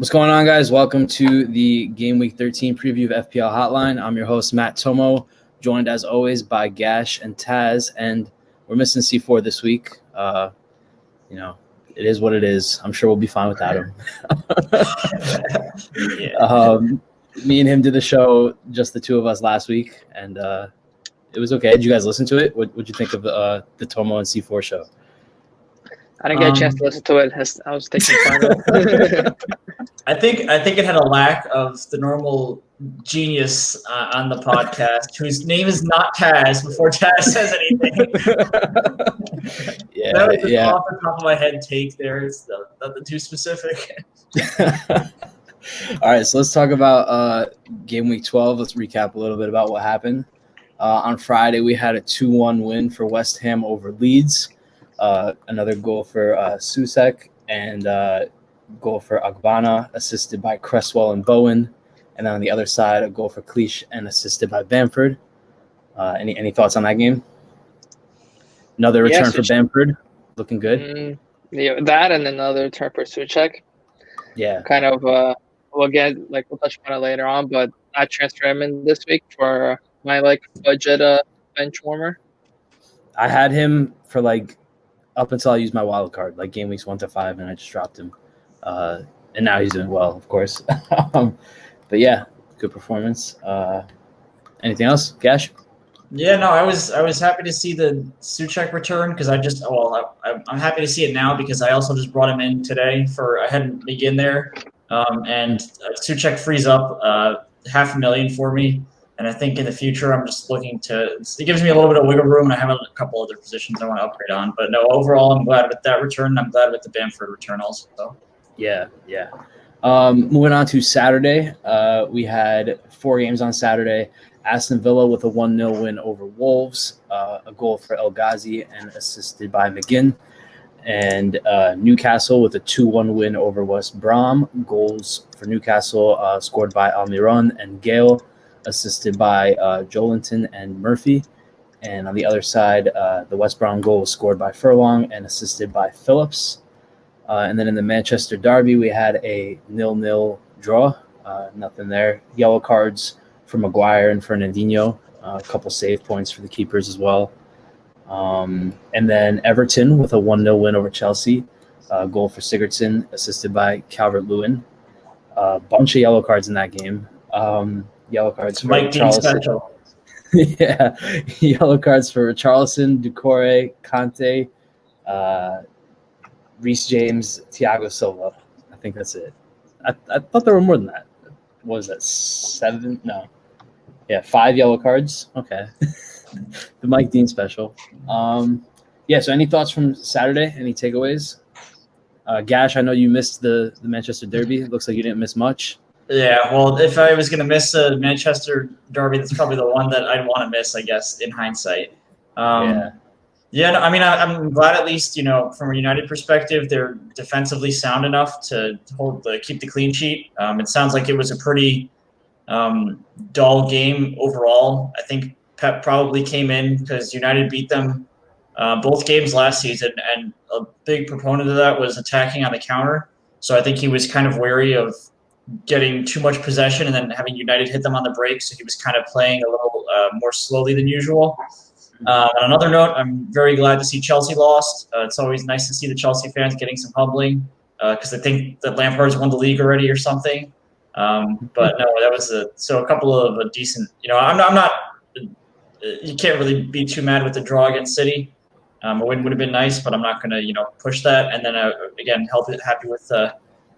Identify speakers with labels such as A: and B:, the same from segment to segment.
A: What's going on, guys? Welcome to the Game Week 13 preview of FPL Hotline. I'm your host, Matt Tomo, joined as always by Gasch and Tazz, and we're missing C4 this week. It is what it is. I'm sure we'll be fine without him. Me and him did the show, just the two of us last week, and it was okay. Did you guys listen to it? What'd you think of the Tomo and C4 show?
B: I didn't get a chance to listen to it. I was taking time.
C: I think it had a lack of the normal genius on the podcast, whose name is not Tazz before Tazz says anything. That was just off the top of my head take there. It's nothing too specific.
A: All right, so let's talk about Game Week 12. Let's recap a little bit about what happened. On Friday, we had a 2-1 win for West Ham over Leeds. Another goal for Susek and goal for Agbana, assisted by Cresswell and Bowen. And then on the other side, a goal for Cleach and assisted by Bamford. Any thoughts on that game? Another return for Bamford, looking good.
B: That and another return for Susek.
A: Yeah.
B: Kind of, we'll touch on it later on, but I transfer him in this week for my budget bench warmer.
A: I had him for up until I used my wild card, game weeks 1 to 5, and I just dropped him. And now he's doing well, of course. But yeah, good performance. Anything else, Gash?
C: Yeah, no, I was happy to see the Susek return because I'm happy to see it now because I also just brought him in today I hadn't begin there, and Susek frees up $500,000 for me. And I think in the future, I'm just looking it gives me a little bit of wiggle room, and I have a couple other positions I want to upgrade on. But no, overall, I'm glad with that return, and I'm glad with the Bamford return also. So.
A: Yeah. Moving on to Saturday, we had 4 games on Saturday. Aston Villa with a 1-0 win over Wolves, a goal for El Ghazi and assisted by McGinn. And Newcastle with a 2-1 win over West Brom. Goals for Newcastle scored by Almiron and Gale, assisted by Jolinton and Murphy. And on the other side, the West Brom goal was scored by Furlong and assisted by Phillips. And then in the Manchester derby, we had a 0-0 draw. Nothing there. Yellow cards for Maguire and Fernandinho. A couple save points for the keepers as well. And then Everton with a 1-0 win over Chelsea. Goal for Sigurdsson, assisted by Calvert-Lewin. A bunch of yellow cards in that game. Yellow cards for Richarlison. Yeah, yellow cards for Richarlison, Doucouré, Kante, Reece James, Thiago Silva. I think that's it. I thought there were more than that. What was that, 7? No. Yeah, 5 yellow cards. Okay. The Mike Dean special. So any thoughts from Saturday? Any takeaways? Gash, I know you missed the Manchester Derby. It looks like you didn't miss much.
C: Yeah, well, if I was going to miss a Manchester derby, that's probably the one that I'd want to miss, I guess, in hindsight. I'm glad at least, from a United perspective, they're defensively sound enough to keep the clean sheet. It sounds like it was a pretty dull game overall. I think Pep probably came in because United beat them both games last season, and a big proponent of that was attacking on the counter. So I think he was kind of wary of getting too much possession and then having United hit them on the break, so he was kind of playing a little more slowly than usual. On another note, I'm very glad to see Chelsea lost. It's always nice to see the Chelsea fans getting some humbling because I think that Lampard's won the league already or something. But no, that was a couple of a decent. I'm not. You can't really be too mad with the draw against City. A win would have been nice, but I'm not going to push that. And then again, happy with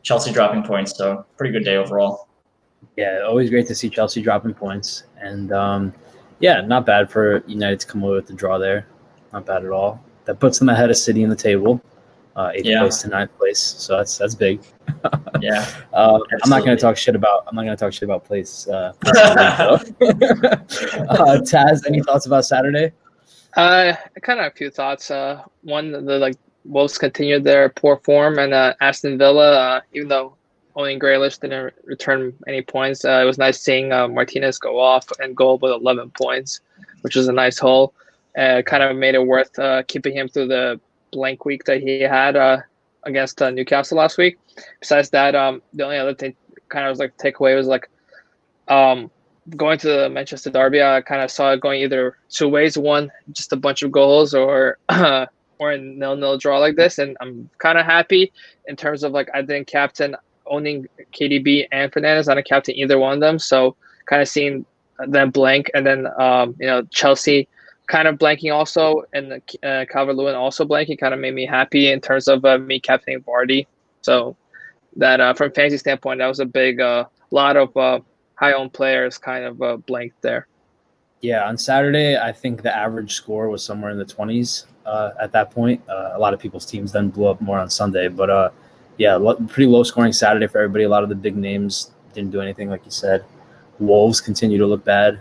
C: Chelsea dropping points. So pretty good day overall.
A: Yeah, always great to see Chelsea dropping points. And not bad for United to come away with the draw there. Not bad at all. That puts them ahead of City in the table, 8th place to 9th place. So that's big.
C: Yeah.
A: I'm not going to talk shit about place. Taz, any thoughts about Saturday?
B: I kind of have a few thoughts. One, the Wolves continued their poor form, and Aston Villa, even though only Grealish didn't return any points, it was nice seeing Martinez go off and goal with 11 points, which was a nice haul. Kind of made it worth keeping him through the blank week that he had against Newcastle last week. Besides that, the only other thing kind of was like takeaway was like going to the Manchester Derby. I kind of saw it going either two ways: one, just a bunch of goals, or a 0-0 draw like this. And I'm kind of happy in terms of like I didn't captain owning KDB and Fernandes. I didn't captain either one of them, so kind of seeing them blank, and then Chelsea kind of blanking also, and Calvert-Lewin also blanking kind of made me happy in terms of me captaining Vardy. So that from fantasy standpoint, that was a big lot of high-owned players kind of blanked there.
A: Yeah, on Saturday, I think the average score was somewhere in the 20s at that point. A lot of people's teams then blew up more on Sunday. But, pretty low-scoring Saturday for everybody. A lot of the big names didn't do anything, like you said. Wolves continue to look bad.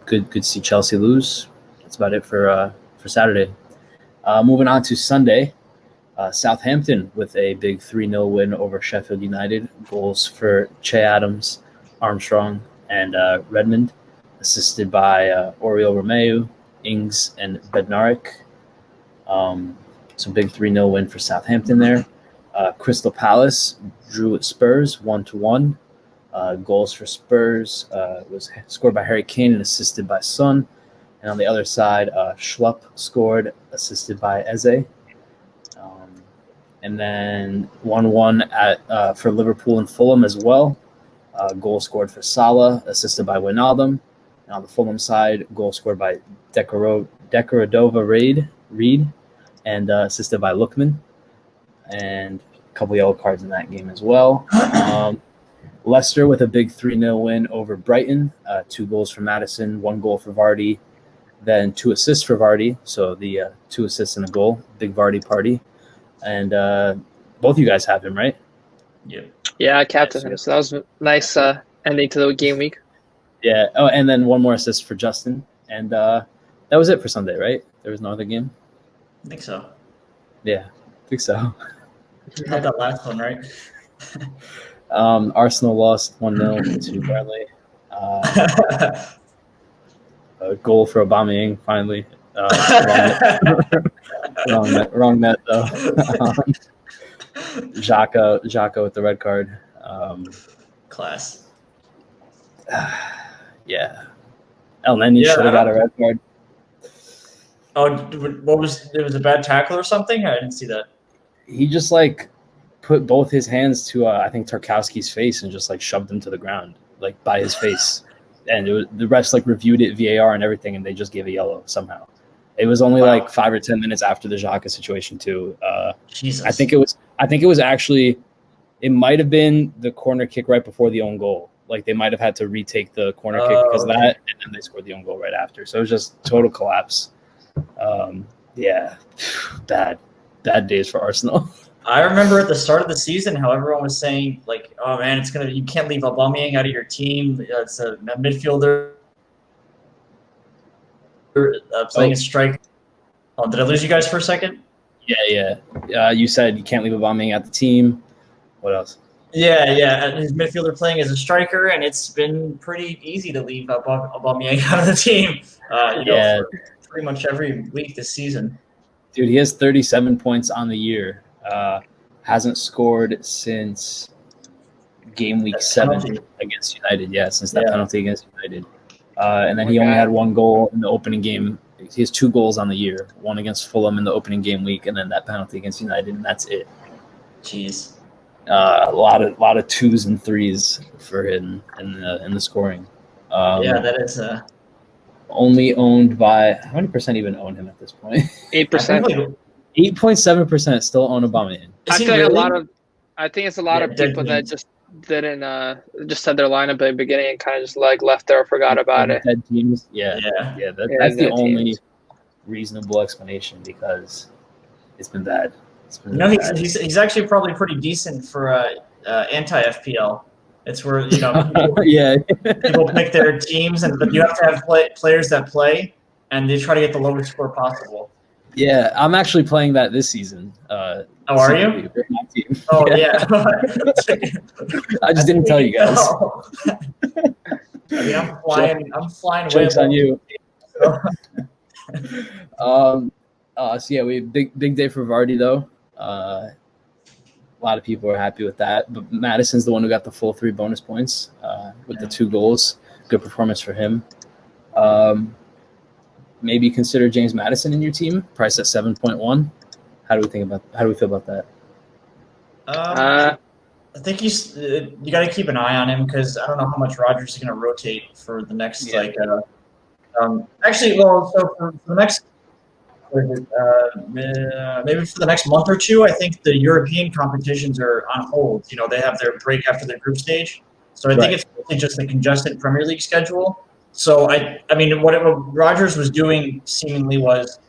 A: Good to see Chelsea lose. That's about it for Saturday. Moving on to Sunday. Southampton with a big 3-0 win over Sheffield United. Goals for Che Adams, Armstrong, and Redmond, assisted by Oriol Romeu, Ings, and Bednarik. Big 3-0 win for Southampton there. Crystal Palace drew at Spurs 1-1. Goals for Spurs was scored by Harry Kane and assisted by Son. And on the other side, Schlupp scored, assisted by Eze. And then 1-1 for Liverpool and Fulham as well. Goal scored for Salah, assisted by Wijnaldum. And on the Fulham side, goal scored by Decoradova Reed, and assisted by Lookman. And a couple yellow cards in that game as well. Leicester with a big 3-0 win over Brighton. 2 goals for Maddison, 1 goal for Vardy, then 2 assists for Vardy. So the 2 assists and a goal. Big Vardy party. And both of you guys have him, right?
B: Yeah, I captained him. So that was a nice ending to the game week.
A: Yeah. Oh, and then 1 more assist for Justin. And that was it for Sunday, right? There was no other game?
C: I think so.
A: Yeah, I think so.
C: You had that last one, right?
A: Arsenal lost 1-0 to Burnley. A goal for Aubameyang, finally. Wrong net though. Xhaka with the red card.
C: Class.
A: Yeah. El Neni should have got a red card.
C: Oh, what was it? Was a bad tackle or something? I didn't see that.
A: He just put both his hands to I think Tarkowski's face and just shoved him to the ground by his face. And the refs reviewed it, VAR and everything, and they just gave a yellow somehow. It was only 5 or 10 minutes after the Xhaka situation too.
C: Jesus.
A: I think it was actually, it might have been the corner kick right before the own goal. They might have had to retake the corner kick because of that, and then they scored the own goal right after. So it was just total collapse. Bad days for Arsenal.
C: I remember at the start of the season how everyone was saying oh man, you can't leave Aubameyang out of your team. It's a midfielder playing a strike. Oh, did I lose you guys for a second?
A: Yeah. You said you can't leave Aubameyang at the team. What else?
C: Yeah. And his midfielder playing as a striker, and it's been pretty easy to leave Aubameyang out of the team. For pretty much every week this season.
A: Dude, he has 37 points on the year. Hasn't scored since game week 7 against United. Yeah, since that penalty against United. And then he only had 1 goal in the opening game. He has 2 goals on the year. 1 against Fulham in the opening game week, and then that penalty against United, and that's it.
C: Jeez.
A: A lot of 2s and 3s for him in the scoring.
C: That is
A: only owned by how many percent even own him at this point?
B: 8%.
A: 8.7% still own Aubameyang.
B: I think it's a lot of people that just didn't just said their lineup at the beginning and kind of just left there or forgot about it.
A: Dead teams. That's the only reasonable explanation because it's been bad.
C: He's actually probably pretty decent for anti FPL. It's where people pick their teams, but you have to have players that play, and they try to get the lowest score possible.
A: Yeah, I'm actually playing that this season.
C: Are you?
A: My team.
C: Oh yeah.
A: I just didn't tell you guys.
C: I'm flying.
A: Jokes
C: way
A: on you. So yeah, we big day for Vardy though. A lot of people are happy with that, but Madison's the one who got the full 3 bonus points with the 2 goals. Good performance for him. Maybe consider James Madison in your team, priced at 7.1. How do we feel about that?
C: I think you got to keep an eye on him because I don't know how much Rodgers is going to rotate for the next actually, well, so for the next maybe for the next month or two, I think the European competitions are on hold. You know, they have their break after their group stage, so I think it's mostly just the congested Premier League schedule. So I mean, what Rodgers was doing seemingly was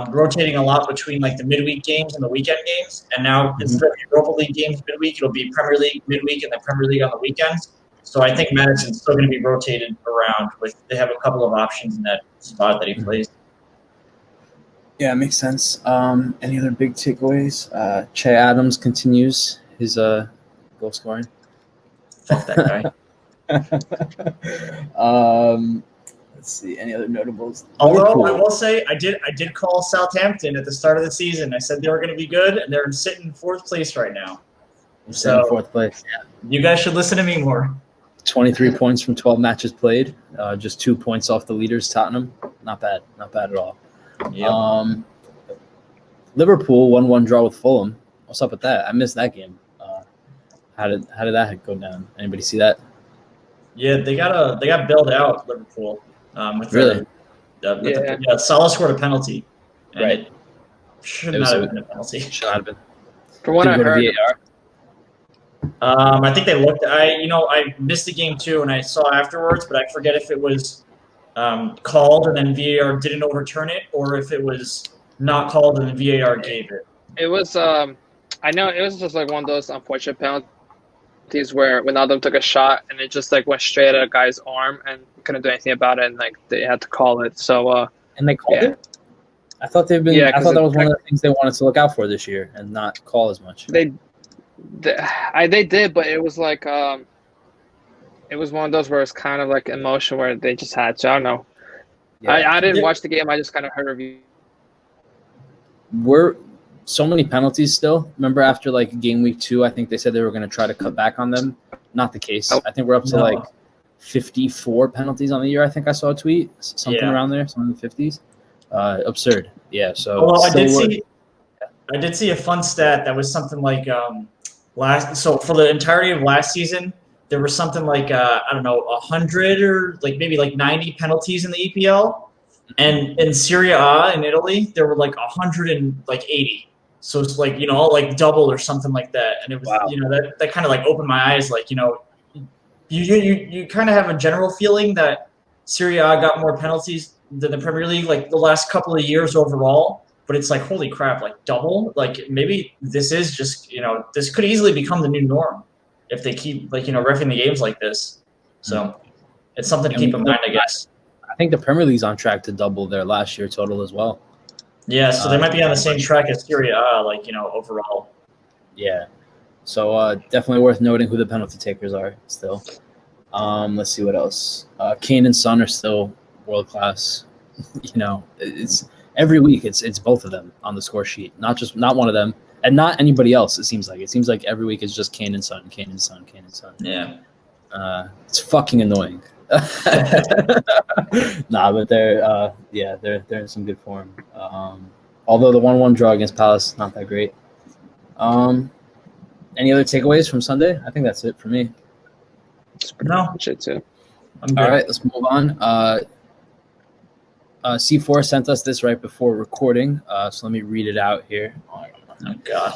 C: rotating a lot between like the midweek games and the weekend games, and now instead of Europa League games midweek, it'll be Premier League midweek and then Premier League on the weekends. So I think Madison's still going to be rotated around. They have a couple of options in that spot that he plays.
A: Yeah, it makes sense. Any other big takeaways? Che Adams continues his goal scoring.
C: Fuck that
A: guy. Let's see. Any other notables?
C: Although I will say, I did call Southampton at the start of the season. I said they were going to be good, and they're sitting in 4th place right now.
A: So 4th place. Yeah.
C: You guys should listen to me more.
A: 23 points from 12 matches played. Just 2 points off the leaders, Tottenham. Not bad. Not bad at all.
C: Yep.
A: Liverpool 1-1 draw with Fulham. What's up with that? I missed that game. How did that go down? Anybody see that?
C: Yeah, they got bailed out, Liverpool. With
A: really?
C: Salah scored a penalty.
A: Right.
C: It should not have been a penalty.
A: Should not have been.
B: From what I heard.
C: I think they looked. I missed the game too, and I saw afterwards, but I forget if it was called and then VAR didn't overturn it, or if it was not called and then VAR gave it.
B: It was. I know it was just like one of those unfortunate penalties where Ronaldo took a shot and it just like went straight at a guy's arm and couldn't do anything about it, and like they had to call it. So.
A: And they called it. I thought they've been. Yeah, I thought that was one of the things they wanted to look out for this year and not call as much.
B: They did, but it was like it was one of those where it's kind of like emotion where they just had to. I don't know. Yeah. I didn't watch the game. I just kind of heard reviews.
A: We're so many penalties still. Remember after like game week 2, I think they said they were going to try to cut back on them. Not the case. I think we're up to like 54 penalties on the year. I think I saw a tweet, something around there, something in the 50s. Absurd. Yeah. So
C: I did see a fun stat that was something like so for the entirety of last season, there was something like 100 or like maybe like 90 penalties in the EPL, and in Serie A in Italy there were like 180. So it's like like double or something like that, and it was that kind of like opened my eyes. Like you kind of have a general feeling that Serie A got more penalties than the Premier League like the last couple of years overall. But it's like, holy crap, like double? Like maybe this is just, this could easily become the new norm if they keep reffing the games like this. So it's something to keep in mind, I guess.
A: I think the Premier League's on track to double their last year total as well.
C: Yeah, so they might be on the same track as Serie A, overall.
A: Yeah. So definitely worth noting who the penalty takers are still. Let's see what else. Kane and Son are still world class. It's every week it's both of them on the score sheet, not one of them, and not anybody else. It seems like every week it's just Kane and Son, Kane and Son, Kane and Son.
C: Yeah,
A: it's fucking annoying. Nah, but they're in some good form. Although the 1-1 draw against Palace not that great. Any other takeaways from Sunday? I think that's it for me.
C: No,
B: shit too.
A: All right, let's move on. C4 sent us this right before recording, so let me read it out here.
C: Oh God.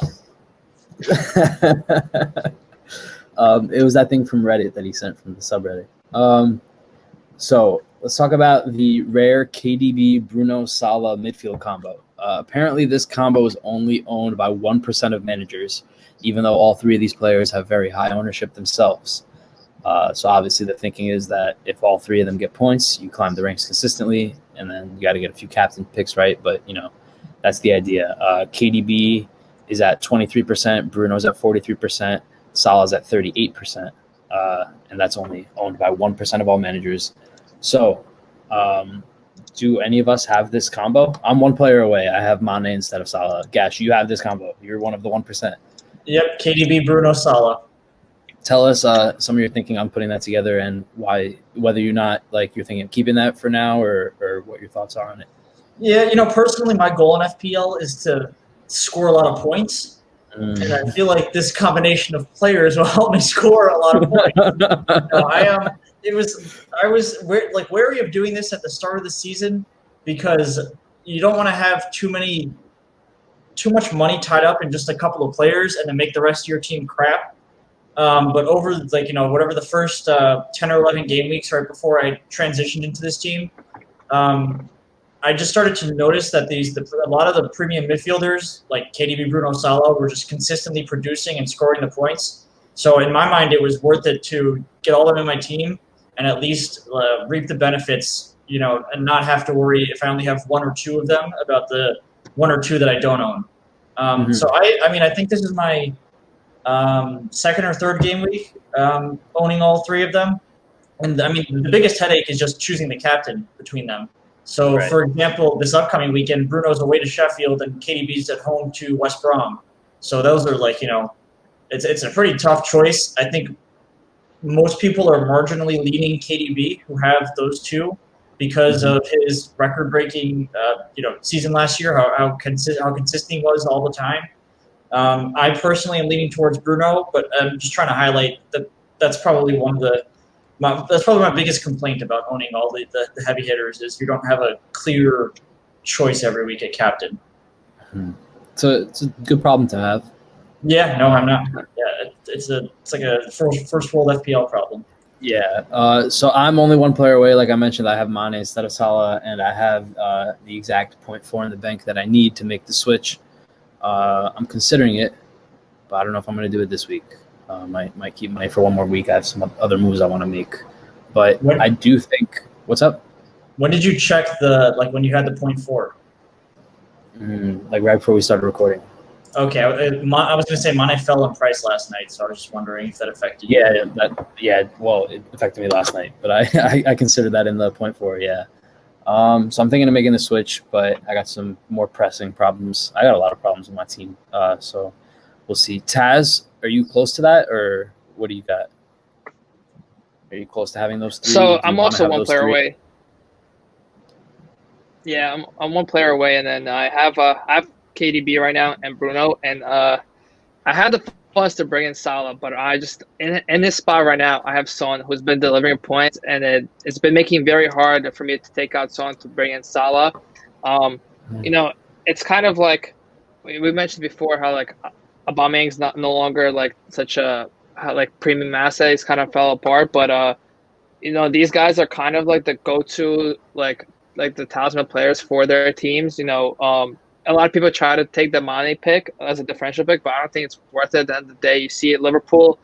A: It was that thing from Reddit that he sent from the subreddit. So let's talk about the rare KDB Bruno Salah midfield combo. Apparently, this combo is only owned by 1% of managers, even though all 3 of these players have very high ownership themselves. So obviously the thinking is that if all 3 of them get points, you climb the ranks consistently, and then you got to get a few captain picks right. But, that's the idea. KDB is at 23%, Bruno's at 43%, Salah's at 38%, and that's only owned by 1% of all managers. So Do any of us have this combo? I'm one player away. I have Mane instead of Salah. Gash, you have this combo. You're one of the 1%.
C: Yep, KDB, Bruno, Salah.
A: Tell us some of your thinking on putting that together and why, whether you're not like you're thinking of keeping that for now or what your thoughts are on it.
C: Yeah, personally, my goal in FPL is to score a lot of points. And I feel like this combination of players will help me score a lot of points. I was wary of doing this at the start of the season because you don't want to have too much money tied up in just a couple of players and then make the rest of your team crap. But over whatever the first 10 or 11 game weeks right before I transitioned into this team, I just started to notice that a lot of the premium midfielders like KDB, Bruno, Salah were just consistently producing and scoring the points. So in my mind, it was worth it to get all of them in my team and at least reap the benefits, and not have to worry if I only have one or two of them about the one or two that I don't own. So I think this is my second or third game week owning all three of them. And I mean, the biggest headache is just choosing the captain between them. So,
A: right.
C: For example, this upcoming weekend, Bruno's away to Sheffield and KDB's at home to West Brom. So those are it's a pretty tough choice. I think most people are marginally leaning KDB, who have those two, because of his record-breaking, season last year, how consistent he was all the time. I personally am leaning towards Bruno, but I'm just trying to highlight that that's probably my biggest complaint about owning all the heavy hitters is you don't have a clear choice every week at captain.
A: So it's a good problem to have.
C: Yeah, no, I'm not. Yeah, it's like a first world FPL problem.
A: Yeah. So I'm only one player away. Like I mentioned, I have Mane instead of Salah, and I have the exact 0.4 in the bank that I need to make the switch. I'm considering it, but I don't know if I'm going to do it this week. Might keep money for one more week. I have some other moves I want to make, but I do think. What's up?
C: When did you check when you had the 0.4?
A: Like right before we started recording.
C: Okay, I was going to say Mane fell in price last night, so I was just wondering if that affected you.
A: Well, it affected me last night, but I considered that in the 0.4. Yeah. So I'm thinking of making the switch, but I got some more pressing problems. I got a lot of problems with my team, so we'll see. Tazz, are you close to that, or what do you got? Are you close to having those three?
B: So I'm also one player away. Yeah, I'm one player away, and then I have KDB right now and Bruno, and I had the funds to bring in Salah, but I just in this spot right now I have Son, who's been delivering points, and it's been making it very hard for me to take out Son to bring in Salah. It's kind of like we mentioned before how like Aubameyang's no longer like such a premium asset. He's kind of fell apart, but these guys are kind of like the go-to like the talisman players for their teams. A lot of people try to take the Mane pick as a differential pick, but I don't think it's worth it. At the end of the day, you see it, Liverpool,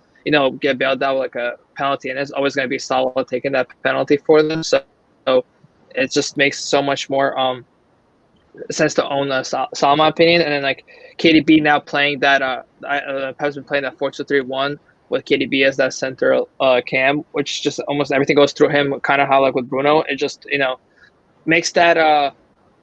B: get bailed out with like a penalty, and it's always going to be Salah taking that penalty for them. So it just makes so much more sense to own Salah, in my opinion. And then like KDB now playing that, Pep's been playing that 4-2-3-1 with KDB as that center cam, which just almost everything goes through him. Kind of how like with Bruno, it just makes that.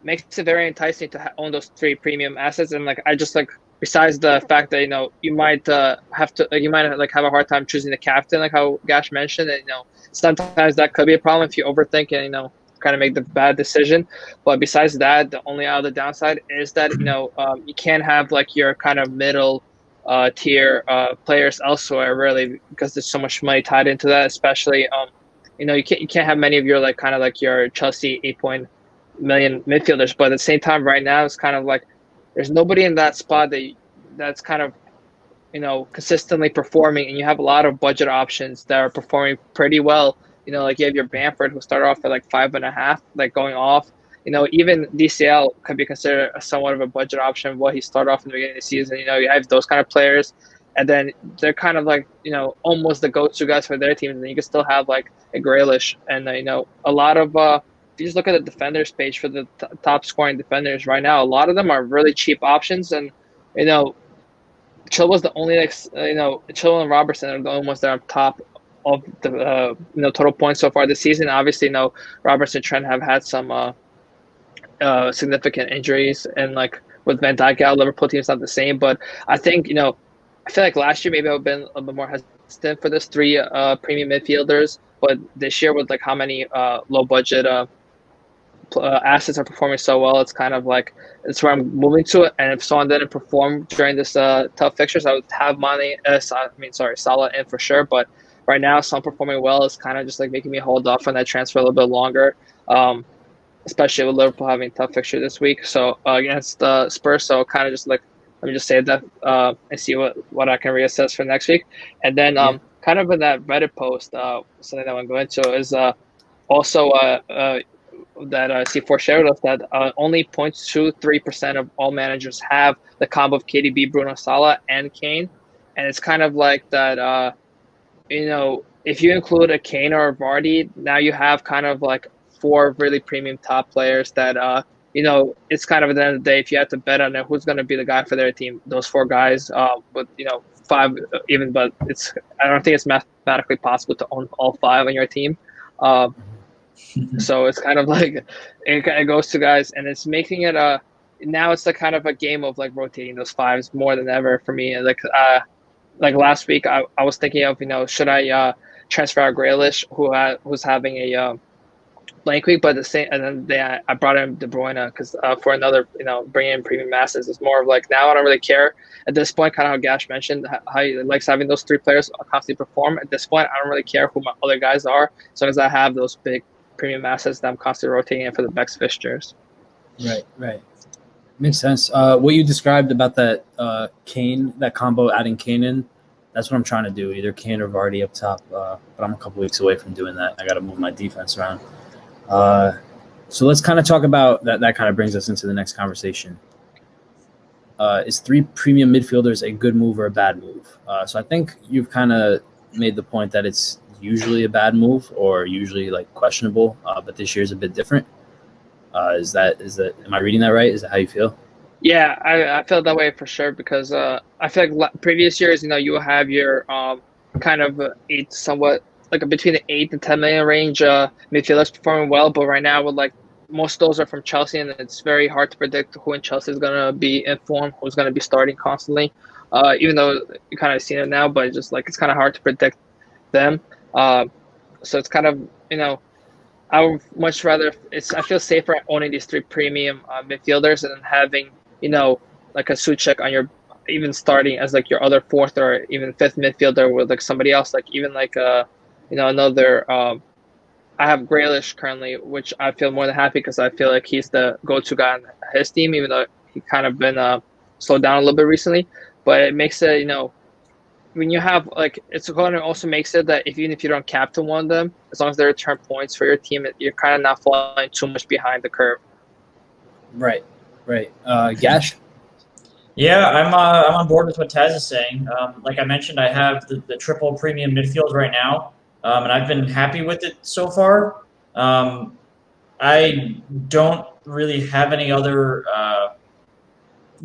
B: Makes it very enticing to own those three premium assets. And like I just like, besides the fact that you might have to have a hard time choosing the captain, like how Gash mentioned, and sometimes that could be a problem if you overthink and kind of make the bad decision. But besides that, the only other downside is that you can't have like your kind of middle tier players elsewhere, really, because there's so much money tied into that. Especially you can't have many of your like kind of like your Chelsea 8 million midfielders, but at the same time right now it's kind of like there's nobody in that spot that's kind of consistently performing, and you have a lot of budget options that are performing pretty well. Like you have your Bamford, who started off at like 5.5, like going off. Even DCL could be considered somewhat of a budget option. What he started off in the beginning of the season. You have those kind of players, and then they're kind of like almost the go-to guys for their teams. And then you can still have like a Grealish, and a lot of if you just look at the defenders page for the top scoring defenders right now, a lot of them are really cheap options. And Chilwell's the only Chilwell and Robertson are the only ones that are top of the total points so far this season. Obviously, Robertson and Trent have had some significant injuries, and like with Van Dijk out, Liverpool team's not the same. But I think I feel like last year maybe I've been a little bit more hesitant for this three premium midfielders, but this year with like how many low budget assets are performing so well, it's kind of like it's where I'm moving to it. And if someone didn't perform during this tough fixtures, I would have Salah in for sure. But right now, someone performing well is kind of just like making me hold off on that transfer a little bit longer, especially with Liverpool having a tough fixture this week. So against Spurs, so kind of just like let me just save that and see what I can reassess for next week. And then kind of in that Reddit post, something that I'm going to is also that C4 shared us that only 0.23% of all managers have the combo of KDB, Bruno, Salah, and Kane. And it's kind of like that, if you include a Kane or a Vardy, now you have kind of like 4 really premium top players that, it's kind of at the end of the day, if you have to bet on it, who's going to be the guy for their team, those 4 guys with, 5 even, but I don't think it's mathematically possible to own all 5 on your team. So it's kind of like it goes to guys, and it's making it now it's like kind of a game of like rotating those 5s more than ever for me. And like last week, I was thinking of should I transfer out Grealish, who's having a blank week, but the same, and then I brought in De Bruyne because for another bringing in premium masses. It's more of like now I don't really care at this point. Kind of how Gasch mentioned how he likes having those 3 players constantly perform. At this point, I don't really care who my other guys are, as long as I have those big premium assets that I'm constantly rotating in for the next fixtures.
A: Right. Makes sense. What you described about that Kane, that combo, adding Kane in, that's what I'm trying to do, either Kane or Vardy up top. But I'm a couple weeks away from doing that. I got to move my defense around. So let's kind of talk about that. That kind of brings us into the next conversation. Is 3 premium midfielders a good move or a bad move? So I think you've kind of made the point that it's usually a bad move or usually like questionable, but this year's a bit different. Is that am I reading that right? Is that how you feel?
B: Yeah, I feel that way for sure because I feel like previous years, you will have your kind of somewhat like between the 8 and 10 million range midfielders performing well, but right now with like most of those are from Chelsea, and it's very hard to predict who in Chelsea is going to be in form, who's going to be starting constantly. Even though you kind of seen it now, but just like it's kind of hard to predict them. So it's kind of, I would much rather, I feel safer owning these 3 premium midfielders than having, like a Suchek on your, even starting as like your other 4th or even 5th midfielder with like somebody else, like even like, another, I have Grealish currently, which I feel more than happy because I feel like he's the go-to guy on his team, even though he kind of been slowed down a little bit recently, but it makes it, when you have like it's going to also makes it that even if you don't captain one of them, as long as they return points for your team, you're kind of not falling too much behind the curve.
A: Right. Gash?
C: Yeah, I'm on board with what Tazz is saying. Like I mentioned, I have the triple premium midfield right now, and I've been happy with it so far. I don't really have any other.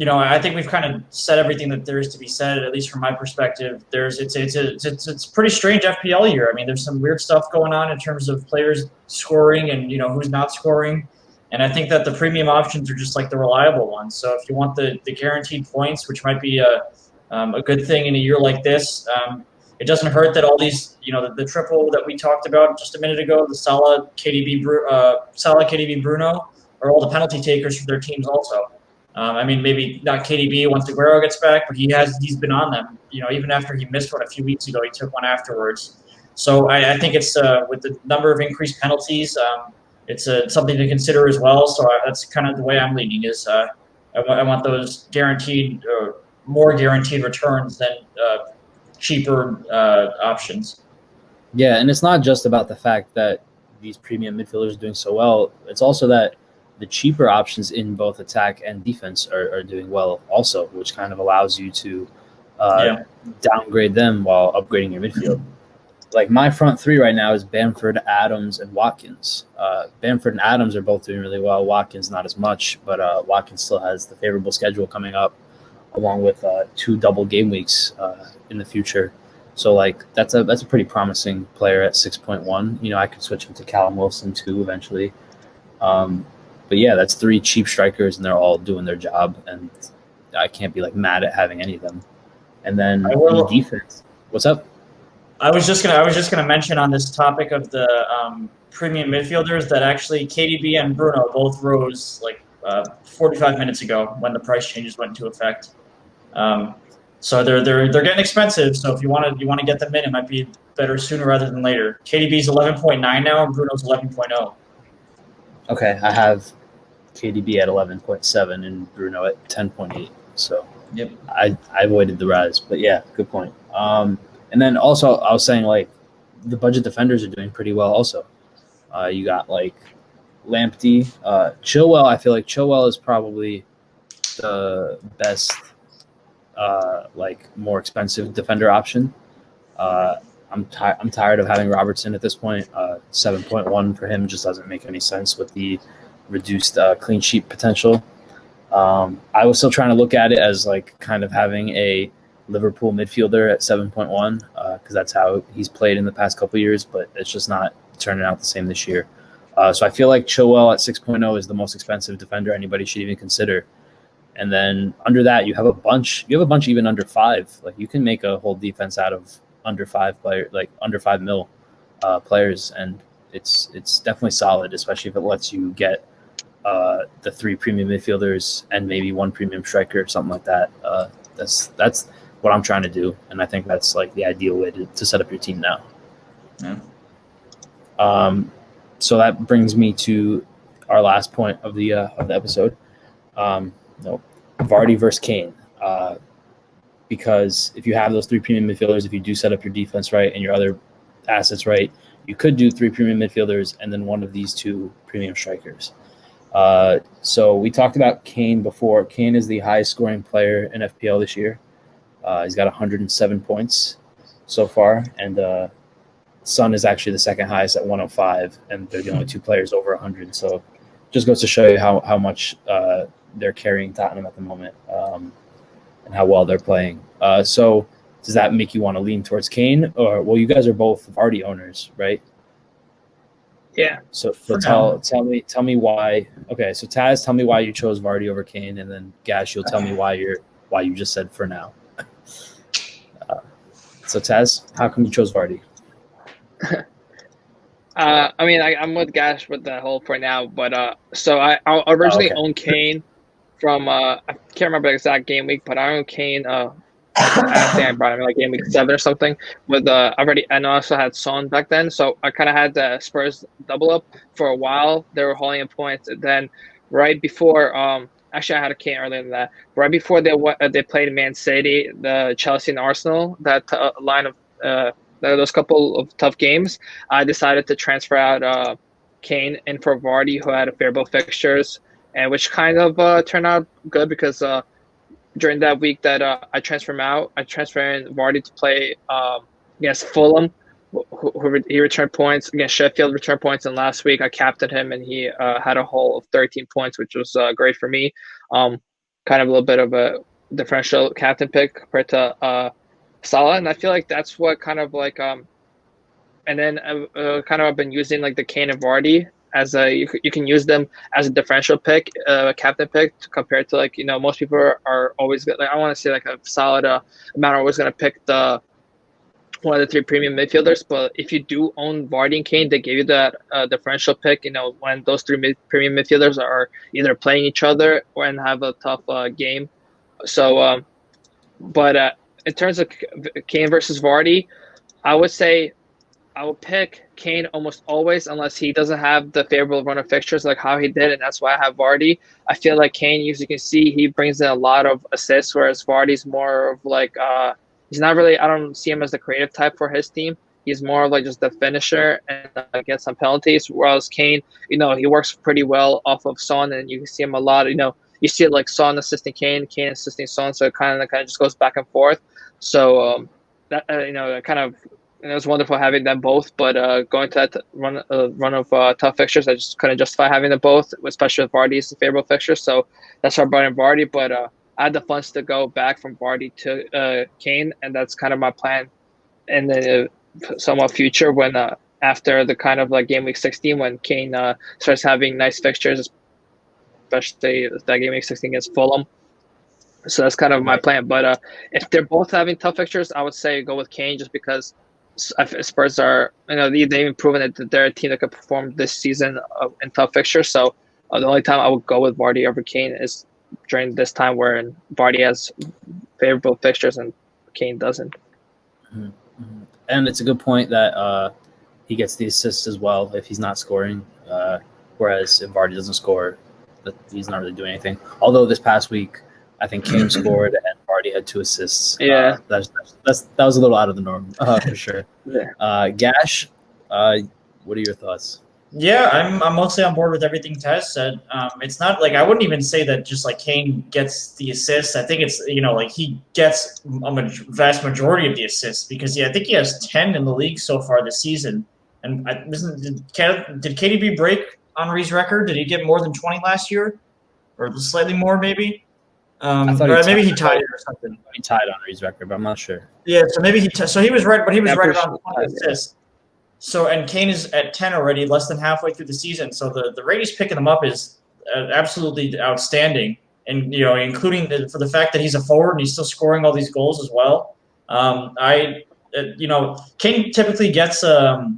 C: I think we've kind of said everything that there is to be said, at least from my perspective. It's a pretty strange FPL year. I mean, there's some weird stuff going on in terms of players scoring and who's not scoring, and I think that the premium options are just like the reliable ones. So if you want the guaranteed points, which might be a good thing in a year like this, it doesn't hurt that all these the triple that we talked about just a minute ago, the Salah, KDB, Bruno, are all the penalty takers for their teams also. I mean, maybe not KDB once Aguero gets back, but he's been on them. Even after he missed one a few weeks ago, he took one afterwards. So I think it's with the number of increased penalties, it's something to consider as well. So that's kind of the way I'm leaning. Is I want those guaranteed, more guaranteed returns than cheaper options.
A: Yeah, and it's not just about the fact that these premium midfielders are doing so well. It's also that the cheaper options in both attack and defense are doing well also, which kind of allows you to downgrade them while upgrading your midfield. Like my front 3 right now is Bamford, Adams, and Watkins. Bamford and Adams are both doing really well. Watkins not as much, but Watkins still has the favorable schedule coming up, along with 2 double game weeks in the future. So like that's a pretty promising player at 6.1. I could switch him to Callum Wilson too eventually. But yeah, that's 3 cheap strikers, and they're all doing their job, and I can't be like mad at having any of them. And then the defense. What's up?
C: I was just gonna mention on this topic of the premium midfielders that actually KDB and Bruno both rose like 45 minutes ago when the price changes went into effect. So they're getting expensive. So if you want to get them in, it might be better sooner rather than later. KDB's 11.9 now, and Bruno's 11.0.
A: Okay, I have KDB at 11.7 and Bruno at 10.8. So
C: yep,
A: I avoided the rise, but yeah, good point. And then also I was saying like the budget defenders are doing pretty well. Also, you got like Lamptey, Chilwell. I feel like Chilwell is probably the best, like more expensive defender option. I'm tired of having Robertson at this point. 7.1 for him just doesn't make any sense with the reduced clean sheet potential. I was still trying to look at it as like kind of having a Liverpool midfielder at 7.1 because that's how he's played in the past couple of years, but it's just not turning out the same this year. So I feel like Chilwell at 6.0 is the most expensive defender anybody should even consider. And then under that, you have a bunch even under 5. Like you can make a whole defense out of under 5 player, like under 5 mil players, and it's definitely solid, especially if it lets you get the 3 premium midfielders and maybe 1 premium striker or something like that. That's what I'm trying to do, and I think that's like the ideal way to set up your team now.
C: Yeah.
A: So that brings me to our last point of the episode. Vardy versus Kane. Because if you have those 3 premium midfielders, if you do set up your defense right and your other assets right, you could do 3 premium midfielders and then 1 of these 2 premium strikers. So we talked about Kane before. Kane is the highest scoring player in FPL this year. He's got 107 points so far, and Son is actually the second highest at 105, and they're the only 2 players over 100. So just goes to show you how much they're carrying Tottenham at the moment, and how well they're playing. So does that make you want to lean towards Kane? Or, well, you guys are both Vardy owners, right?
B: Yeah.
A: So tell me why. Okay, so Tazz, tell me why you chose Vardy over Kane, and then Gasch, you'll tell me why you just said for now. So Tazz, how come you chose Vardy?
B: I mean, I'm with Gash with the whole for now, but so I originally owned Kane from I can't remember the exact game week, but I owned Kane. I think I brought him like game week 7 or something. With and I also had Son back then, so I kind of had the Spurs double up for a while. They were holding in points, and then right before actually I had a Kane earlier than that. Right before they played Man City, the Chelsea and Arsenal, that line of those couple of tough games, I decided to transfer out Kane in for Vardy, who had a favorable fixtures, and which kind of turned out good because during that week that I transferred him out, I transferred in Vardy to play against Fulham, he returned points against Sheffield, returned points, and last week I captained him and he had a haul of 13 points, which was great for me. Kind of a little bit of a differential captain pick compared to Salah, and I feel like that's what kind of like and then kind of I've been using like the Kane and Vardy as you can use them as a differential pick, captain pick, compared to like most people are always like I want to say like a solid amount are always going to pick the one of the 3 premium midfielders. But if you do own Vardy and Kane, they give you that differential pick. When those 3 premium midfielders are either playing each other or and have a tough game. So, but in terms of Kane versus Vardy, I would say I would pick Kane almost always unless he doesn't have the favorable run of fixtures like how he did, and that's why I have Vardy. I feel like Kane, as you can see, he brings in a lot of assists, whereas Vardy's more of like he's not really. I don't see him as the creative type for his team. He's more of like just the finisher and gets some penalties. Whereas Kane, he works pretty well off of Son, and you can see him a lot. You see it like Son assisting Kane, Kane assisting Son, so it kind of just goes back and forth. So that kind of. And it was wonderful having them both, but going to that run of tough fixtures, I just couldn't justify having them both, especially with Vardy's favorable fixtures. So that's why I brought in Vardy, but I had the funds to go back from Vardy to Kane, and that's kind of my plan in the somewhat future when after the kind of like game week 16 when Kane starts having nice fixtures, especially that game week 16 against Fulham. So that's kind of my plan. But if they're both having tough fixtures, I would say go with Kane just because Spurs are, they've even proven that they're a team that could perform this season in tough fixtures. So the only time I would go with Vardy over Kane is during this time where Vardy has favorable fixtures and Kane doesn't.
A: Mm-hmm. And it's a good point that he gets the assists as well if he's not scoring. Whereas if Vardy doesn't score, he's not really doing anything. Although this past week, I think Kane scored and Vardy had 2 assists.
B: Yeah,
A: that was a little out of the norm for sure.
B: Yeah.
A: Gasch, what are your thoughts?
C: Yeah, I'm mostly on board with everything Tazz said. It's not like I wouldn't even say that just like Kane gets the assists. I think it's like he gets a vast majority of the assists because I think he has 10 in the league so far this season. And did KDB break Henry's record? Did he get more than 20 last year, or slightly more maybe? Maybe he tied it or something.
A: He tied Henry's record, but I'm not sure.
C: Yeah, so maybe he was right, but he was right around 20 assists. So, and Kane is at 10 already, less than halfway through the season. So the rate he's picking them up is absolutely outstanding. And, including for the fact that he's a forward and he's still scoring all these goals as well. Kane typically gets a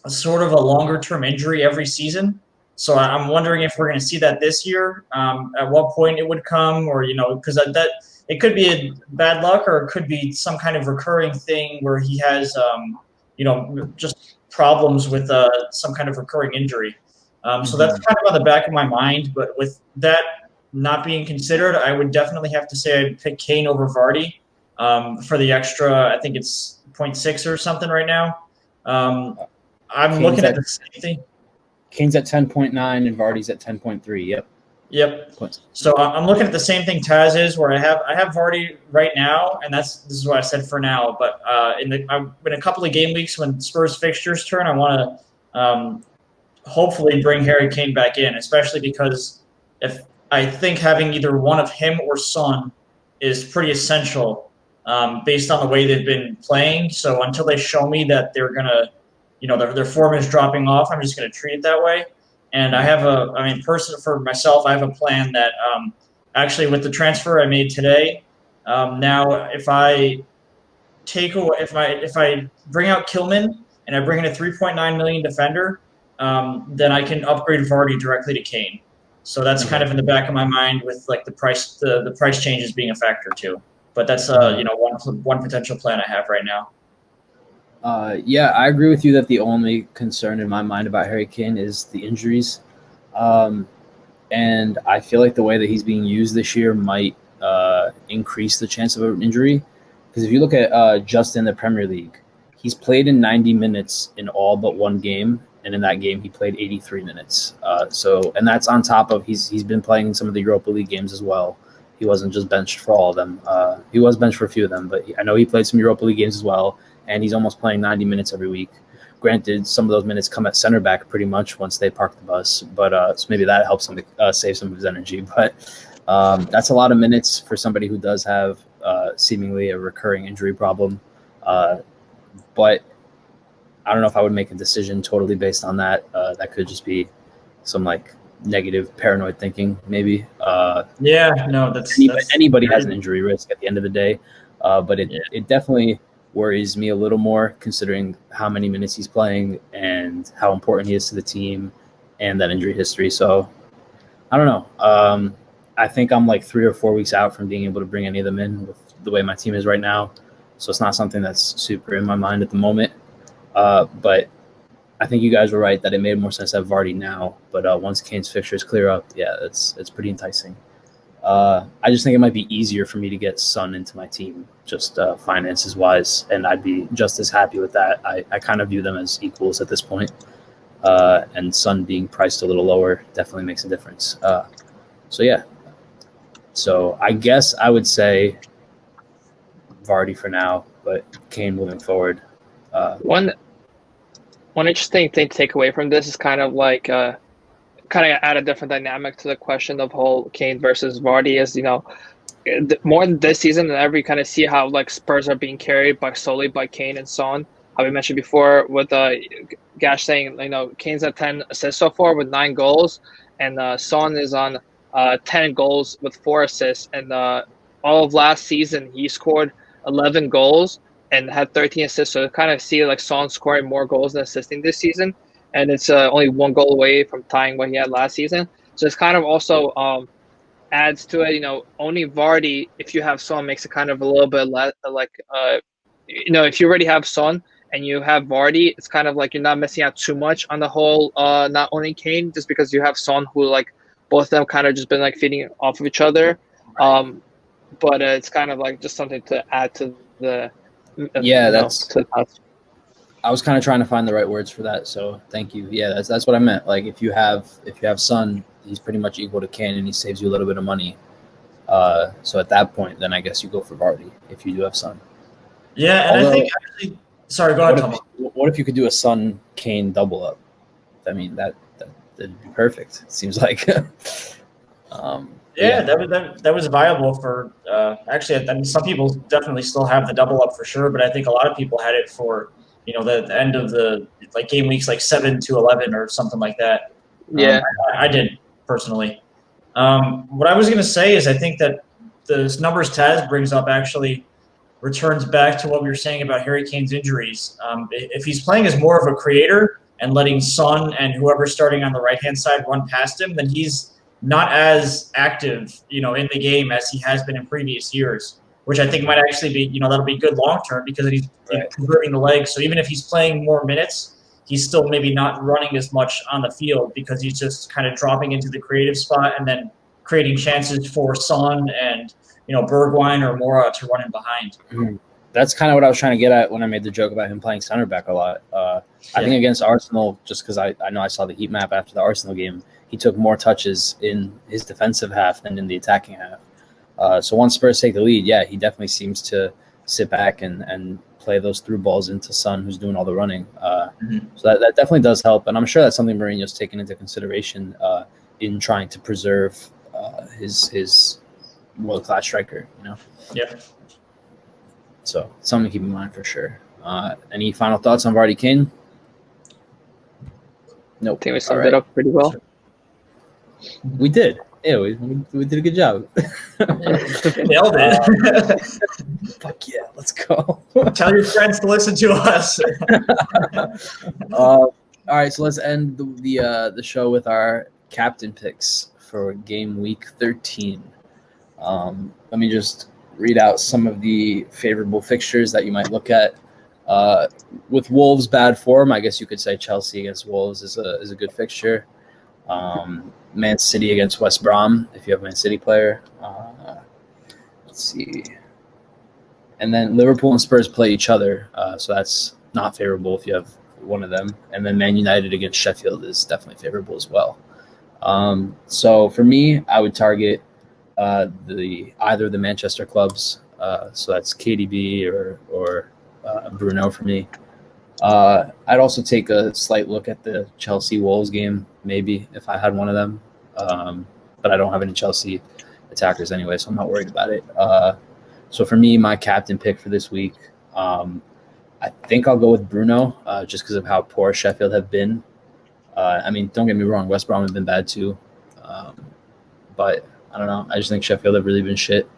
C: sort of a longer-term injury every season. So I'm wondering if we're going to see that this year, at what point it would come, or, because that it could be a bad luck or it could be some kind of recurring thing where he has, just problems with some kind of recurring injury. So that's kind of on the back of my mind. But with that not being considered, I would definitely have to say I'd pick Kane over Vardy for the extra. I think it's 0.6 or something right now. I'm looking at the same thing.
A: Kane's at 10.9 and Vardy's at 10.3.
C: Yep. So I'm looking at the same thing Tazz is, where I have Vardy right now, and this is what I said for now. But in a couple of game weeks when Spurs fixtures turn, I want to hopefully bring Harry Kane back in, especially because if I think having either one of him or Son is pretty essential based on the way they've been playing. So until they show me that they're gonna, their form is dropping off, I'm just gonna treat it that way. And I have personally for myself, I have a plan that actually with the transfer I made today, now if I bring out Kilman and I bring in a 3.9 million defender, then I can upgrade Vardy directly to Kane. So that's kind of in the back of my mind with like the price changes being a factor too. But that's one potential plan I have right now.
A: Yeah, I agree with you that the only concern in my mind about Harry Kane is the injuries. And I feel like the way that he's being used this year might increase the chance of an injury. Because if you look at just in the Premier League, he's played in 90 minutes in all but one game. And in that game, he played 83 minutes. And that's on top of he's been playing in some of the Europa League games as well. He wasn't just benched for all of them. He was benched for a few of them, but I know he played some Europa League games as well. And he's almost playing 90 minutes every week. Granted, some of those minutes come at center back pretty much once they park the bus, but so maybe that helps him save some of his energy. But that's a lot of minutes for somebody who does have seemingly a recurring injury problem. But I don't know if I would make a decision totally based on that. That could just be some like negative paranoid thinking, maybe. Anybody has an injury risk at the end of the day, but it definitely worries me a little more considering how many minutes he's playing and how important he is to the team and that injury history. So I don't know. I think I'm like 3 or 4 weeks out from being able to bring any of them in with the way my team is right now. So it's not something that's super in my mind at the moment. But I think you guys were right that it made more sense to have Vardy now. But once Kane's fixtures clear up, it's pretty enticing. I just think it might be easier for me to get Son into my team, just finances wise, and I'd be just as happy with that. I kind of view them as equals at this point, and Son being priced a little lower definitely makes a difference. So I guess I would say Vardy for now, but Kane moving forward.
B: One interesting thing to take away from this is kind of like add a different dynamic to the question of whole Kane versus Vardy is, more this season than ever, you kind of see how like Spurs are being carried solely by Kane and Son. How we mentioned before with Gasch saying, Kane's at 10 assists so far with 9 goals, and Son is on 10 goals with 4 assists, and all of last season he scored 11 goals and had 13 assists. So kind of see like Son scoring more goals than assisting this season, and it's only 1 goal away from tying what he had last season. So it's kind of also adds to it. Only Vardy, if you have Son, makes it kind of a little bit less like if you already have Son and you have Vardy, it's kind of like you're not missing out too much on the whole not only Kane, just because you have Son, who like both of them kind of just been like feeding off of each other. But it's kind of like just something to add to the
A: I was kind of trying to find the right words for that, so thank you. Yeah, that's what I meant. Like if you have Son, he's pretty much equal to Kane, and he saves you a little bit of money. So at that point, then I guess you go for Vardy if you do have Son.
C: Yeah, and I think actually, sorry, go ahead, Tomo.
A: What if you could do a Son Kane double up? I mean, that'd be perfect. It seems like.
C: That was viable for actually. I mean, some people definitely still have the double up for sure, but I think a lot of people had it for the end of the game weeks 7 to 11 or something like that.
B: Yeah,
C: I did personally. What I was going to say is I think that the numbers Tazz brings up actually returns back to what we were saying about Harry Kane's injuries. If he's playing as more of a creator and letting Son and whoever's starting on the right-hand side run past him, then he's not as active, in the game as he has been in previous years, which I think might actually be, that'll be good long-term because he's converting the legs. So even if he's playing more minutes, he's still maybe not running as much on the field because he's just kind of dropping into the creative spot and then creating chances for Son and, Bergwijn or Mora to run in behind.
A: Mm-hmm. That's kind of what I was trying to get at when I made the joke about him playing center back a lot. I think against Arsenal, just because I know I saw the heat map after the Arsenal game, he took more touches in his defensive half than in the attacking half. So once Spurs take the lead, he definitely seems to sit back and play those through balls into Son, who's doing all the running. So that definitely does help. And I'm sure that's something Mourinho's taken into consideration in trying to preserve his world-class striker,
C: Yeah.
A: So something to keep in mind for sure. Any final thoughts on Vardy Kane? Nope.
B: I think we summed it up pretty well.
A: We did. Yeah, we did a good job.
C: Nailed it.
A: Fuck yeah, let's go.
C: Tell your friends to listen to us.
A: All right, so let's end the show with our captain picks for game week 13. Let me just read out some of the favorable fixtures that you might look at. With Wolves' bad form, I guess you could say Chelsea against Wolves is a good fixture. Man City against West Brom, if you have a Man City player. Let's see. And then Liverpool and Spurs play each other, so that's not favorable if you have one of them. And then Man United against Sheffield is definitely favorable as well. So for me, I would target either the Manchester clubs, so that's KDB or Bruno for me. I'd also take a slight look at the Chelsea-Wolves game, maybe, if I had one of them. But I don't have any Chelsea attackers anyway, so I'm not worried about it. So for me, my captain pick for this week, I think I'll go with Bruno, just because of how poor Sheffield have been. I mean, don't get me wrong, West Brom have been bad too. But I don't know. I just think Sheffield have really been shit.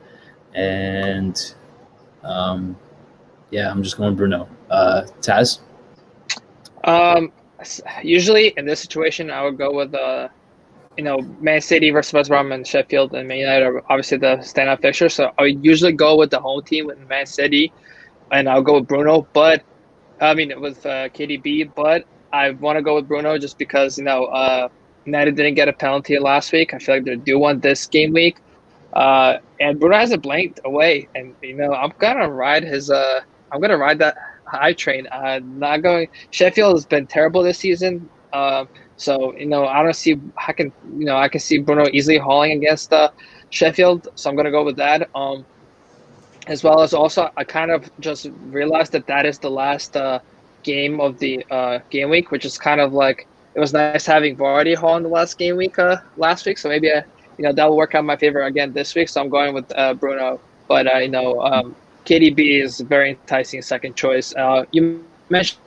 A: And I'm just going Bruno. Tazz?
B: Usually in this situation, I would go with Man City versus West Brom and Sheffield and Man United are obviously the standout fixture. So I would usually go with the home team with Man City, and I'll go with Bruno. But with KDB, but I want to go with Bruno just because United didn't get a penalty last week. I feel like they're due one this game week. And Bruno hasn't blanked away, and I'm gonna ride that high train. Not going. Sheffield has been terrible this season. So I don't see. I can see Bruno easily hauling against Sheffield. So I'm gonna go with that. As well as also, I kind of just realized that is the last game of the game week, which is kind of like it was nice having Vardy haul in the last game week last week. So maybe that will work out in my favor again this week. So I'm going with Bruno. But KDB is a very enticing second choice. You mentioned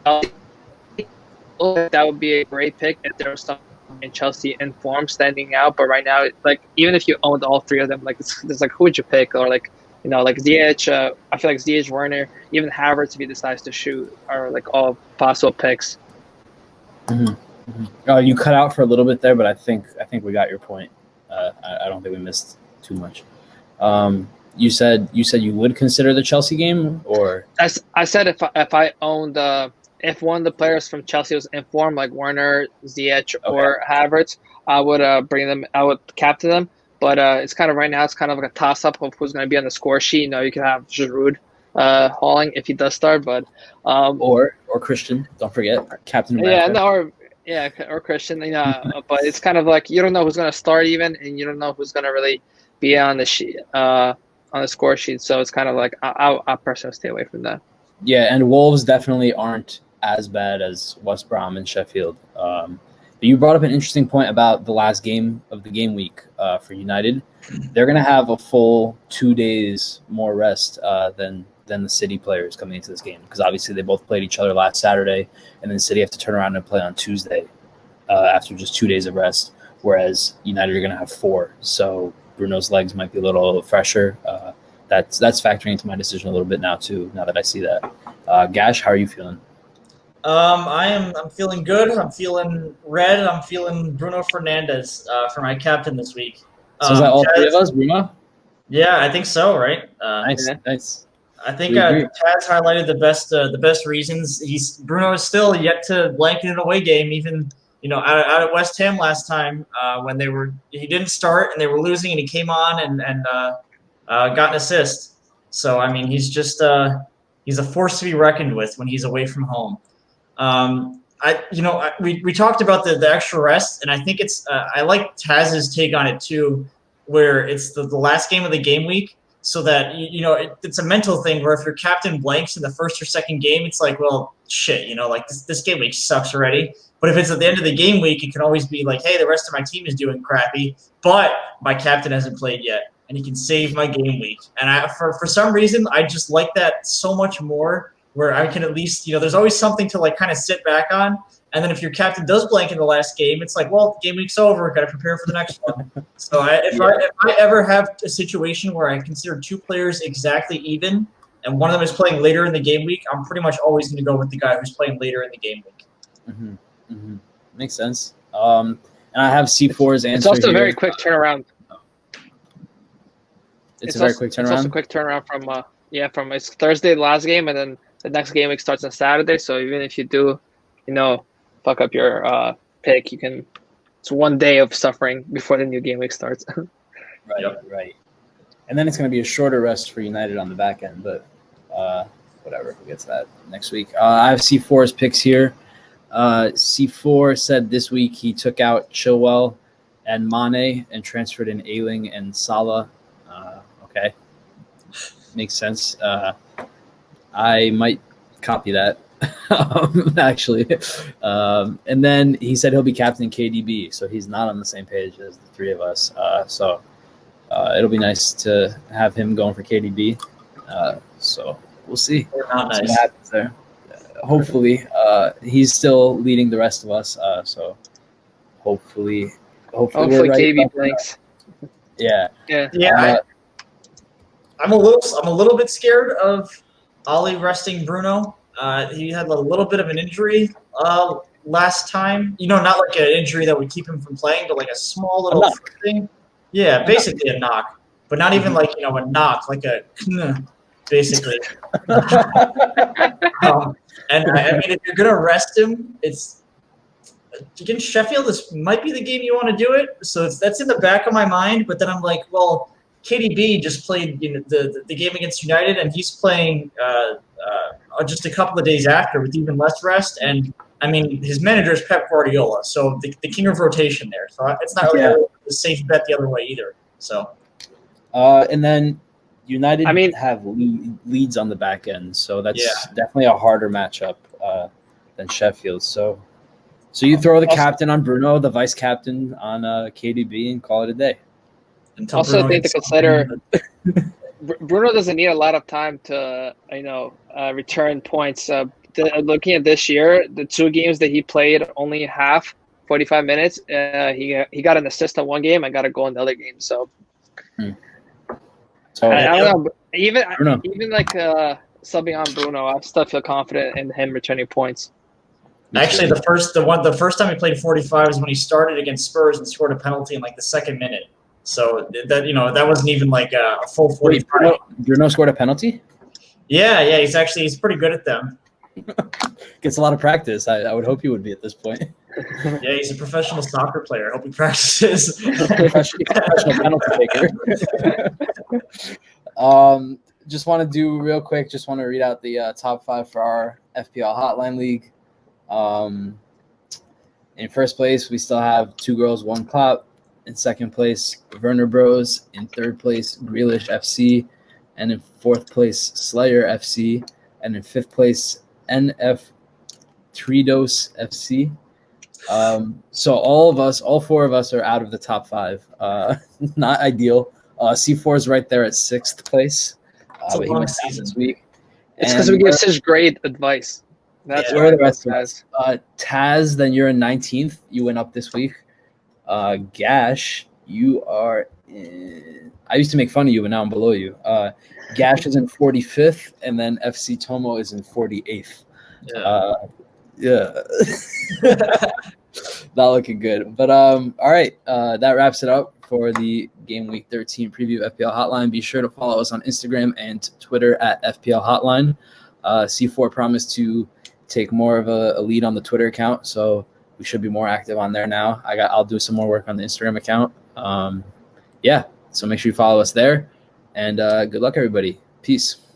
B: that would be a great pick if there was some and Chelsea in form standing out. But right now, like even if you owned all three of them, like it's like who would you pick? Or like like Ziyech. I feel like Ziyech, Werner, even Havertz, if he decides to shoot, are like all possible picks.
A: You cut out for a little bit there, but I think we got your point. I don't think we missed too much. You said you would consider the Chelsea game, or
B: I said if I owned if one of the players from Chelsea was in form, like Werner, Ziyech, or Havertz, I would bring them. I would captain them. But it's kind of right now. It's kind of like a toss up of who's going to be on the score sheet. You can have Giroud hauling if he does start, but
A: or Christian. Don't forget captain.
B: Or Christian. But it's kind of like you don't know who's going to start even, and you don't know who's going to really be on the sheet on the score sheet. So it's kind of like I personally stay away from that.
A: Yeah, and Wolves definitely aren't as bad as West Brom and Sheffield. But you brought up an interesting point about the last game of the game week for United. They're going to have a full 2 days more rest than the City players coming into this game, because obviously they both played each other last Saturday, and then City have to turn around and play on Tuesday after just 2 days of rest, whereas United are going to have 4. So Bruno's legs might be a little fresher. That's factoring into my decision a little bit now too, now that I see that. Gash, how are you feeling?
C: I'm feeling good. I'm feeling red. I'm feeling Bruno Fernandes for my captain this week.
A: So is that all three of us, Bruno?
C: Yeah, I think so. Right.
A: Nice.
C: I think Tazz highlighted the best reasons. Bruno is still yet to blank in an away game, even out at West Ham last time when he didn't start and they were losing, and he came on and got an assist. So I mean, he's just he's a force to be reckoned with when he's away from home. We talked about the extra rest, and I think it's I like Tazz's take on it too, where it's the last game of the game week, so that it's a mental thing where if your captain blanks in the first or second game, it's like, well, shit, like this game week sucks already. But if it's at the end of the game week, it can always be like, hey, the rest of my team is doing crappy, but my captain hasn't played yet, and he can save my game week. And for some reason, I just like that so much more, where I can at least, there's always something to like kind of sit back on. And then if your captain does blank in the last game, it's like, well, game week's over. Got to prepare for the next one. So if I ever have a situation where I consider 2 players exactly even, and one of them is playing later in the game week, I'm pretty much always going to go with the guy who's playing later in the game week.
A: Makes sense. And I have C4's answer.
B: It's also
A: here.
B: a very quick turnaround.
A: It's a very quick turnaround.
B: It's also a quick turnaround from it's Thursday the last game, and then the next game week starts on Saturday. So even if you do, fuck up your pick, you can. It's 1 day of suffering before the new game week starts.
A: Right. And then it's going to be a shorter rest for United on the back end, but whatever. We'll get to that next week. I have C4's picks here. C4 said this week he took out Chilwell and Mane and transferred in Ayling and Salah. Okay. Makes sense. I might copy that, actually. And then he said he'll be captain KDB, so he's not on the same page as the three of us. So it'll be nice to have him going for KDB. So we'll see.
C: Not nice.
A: What happens there. Hopefully, he's still leading the rest of us. So hopefully we're right
B: KDB blanks.
A: Yeah.
C: I'm a little bit scared of Ollie resting Bruno. He had a little bit of an injury last time. Not like an injury that would keep him from playing, but like a small little thing. Yeah, basically a knock, but not even like a knock, like a basically. And I mean, if you're gonna rest him, it's against Sheffield. This might be the game you want to do it. So that's in the back of my mind. But then I'm like, well, KDB just played the game against United, and he's playing just a couple of days after with even less rest. And I mean, his manager is Pep Guardiola, so the king of rotation there. So it's not really a safe bet the other way either. So,
A: and then United have leads on the back end, so that's definitely a harder matchup than Sheffield. So you throw the captain on Bruno, the vice captain on KDB, and call it a day.
B: Also, I think to consider Bruno doesn't need a lot of time to return points. Looking at this year, the 2 games that he played, only half 45 minutes. He got an assist in one game. I got a goal in the other game. So,
A: So
B: I don't know. Even
A: know.
B: like subbing on Bruno, I still feel confident in him returning points.
C: Actually, the first time he played 45 was when he started against Spurs and scored a penalty in like the second minute. So that wasn't even like a full 45.
A: Bruno scored a penalty?
C: Yeah, he's pretty good at them.
A: Gets a lot of practice. I would hope he would be at this point.
C: Yeah, he's a professional soccer player. I hope he practices.
A: Professional penalty taker. Just want to do real quick. Just want to read out the top 5 for our FPL Hotline League. In first place, we still have 2 Girls, 1 Clop. In second place, Werner Bros. In third place, Grealish FC. And in fourth place, Slayer FC. And in fifth place, NF Tridos FC. So all 4 of us are out of the top 5. Not ideal. C4 is right there at 6th place.
C: It's a
A: He
C: long
A: went down
C: season.
A: this week.
B: It's because we give such great advice. That's
A: where are the rest of
B: guys.
A: us? Tazz, then you're in 19th. You went up this week. Gasch, you are in. I used to make fun of you, but now I'm below you. Gasch is in 45th, and then FC Tomo is in 48th. Yeah. Not looking good. But all right, that wraps it up for the Game Week 13 preview FPL Hotline. Be sure to follow us on Instagram and Twitter at FPL Hotline. C4 promised to take more of a lead on the Twitter account, so we should be more active on there now. I'll do some more work on the Instagram account. So make sure you follow us there, and good luck, everybody. Peace.